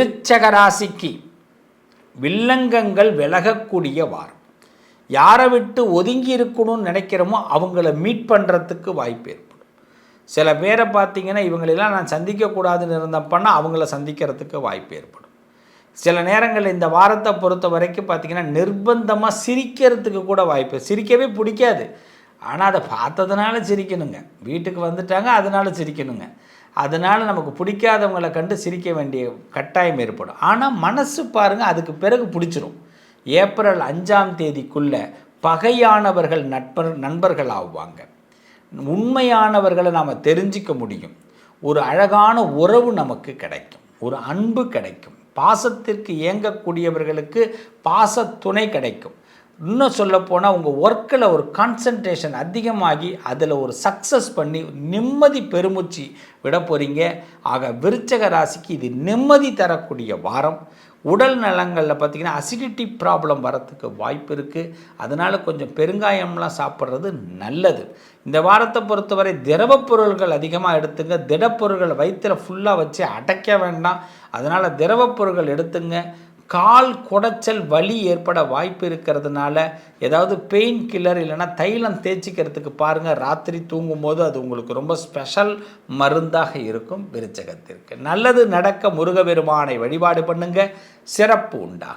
விருச்சக ராசிக்கு வில்லங்கங்கள் விலகக்கூடிய வாரம். யாரை விட்டு ஒதுங்கி இருக்கணும்னு நினைக்கிறோமோ அவங்கள மீட் பண்ணுறதுக்கு வாய்ப்பு ஏற்படும். சில பேரை பார்த்தீங்கன்னா இவங்களெல்லாம் நான் சந்திக்கக்கூடாதுன்னு இருந்தப்பன்னா அவங்கள சந்திக்கிறதுக்கு வாய்ப்பு ஏற்படும். சில நேரங்களில் இந்த வாரத்தை பொறுத்த வரைக்கும் பார்த்திங்கன்னா நிர்பந்தமாக சிரிக்கிறதுக்கு கூட வாய்ப்பு. சிரிக்கவே பிடிக்காது, ஆனால் அதை பார்த்ததுனால சிரிக்கணுங்க. வீட்டுக்கு வந்துட்டாங்க அதனால் சிரிக்கணுங்க. அதனால் நமக்கு பிடிக்காதவங்களை கண்டு சிரிக்க வேண்டிய கட்டாயம் ஏற்படும். ஆனால் மனசு பாருங்கள் அதுக்கு பிறகு பிடிச்சிரும். ஏப்ரல் 5ஆம் தேதிக்குள்ளே பகையானவர்கள் நண்பர்கள் ஆகுவாங்க. உண்மையானவர்களை நாம் தெரிஞ்சிக்க முடியும். ஒரு அழகான உறவு நமக்கு கிடைக்கும், ஒரு அன்பு கிடைக்கும், பாசத்திற்கு இயங்கக்கூடியவர்களுக்கு பாச துணை கிடைக்கும். இன்னும் சொல்லப்போனால் உங்கள் ஒர்க்கில் ஒரு கான்சன்ட்ரேஷன் அதிகமாகி அதில் ஒரு சக்ஸஸ் பண்ணி நிம்மதி பெருமூச்சு விட போகிறீங்க. ஆக விருச்சக ராசிக்கு இது நிம்மதி தரக்கூடிய வாரம். உடல் நலங்களில் பார்த்திங்கன்னா அசிடிட்டி ப்ராப்ளம் வரத்துக்கு வாய்ப்பு இருக்குது. அதனால் கொஞ்சம் பெருங்காயம்லாம் சாப்பிட்றது நல்லது. இந்த வாரத்தை பொறுத்தவரை திரவப் பொருள்கள் அதிகமாக எடுத்துங்க. திடப்பொருள்கள் வயிற்றில் ஃபுல்லாக வச்சு அடைக்க வேண்டாம். அதனால் திரவப் பொருள்கள் எடுத்துங்க. கால் குடைச்சல் வலி ஏற்பட வாய்ப்பு இருக்கிறதுனால ஏதாவது பெயின் கில்லர் இல்லைனா தைலம் தேய்ச்சிக்கிறதுக்கு பாருங்கள். ராத்திரி தூங்கும்போது அது உங்களுக்கு ரொம்ப ஸ்பெஷல் மருந்தாக இருக்கும். விருச்சகத்திற்கு நல்லது நடக்க முருகபெருமானை வழிபாடு பண்ணுங்க, சிறப்பு உண்டா.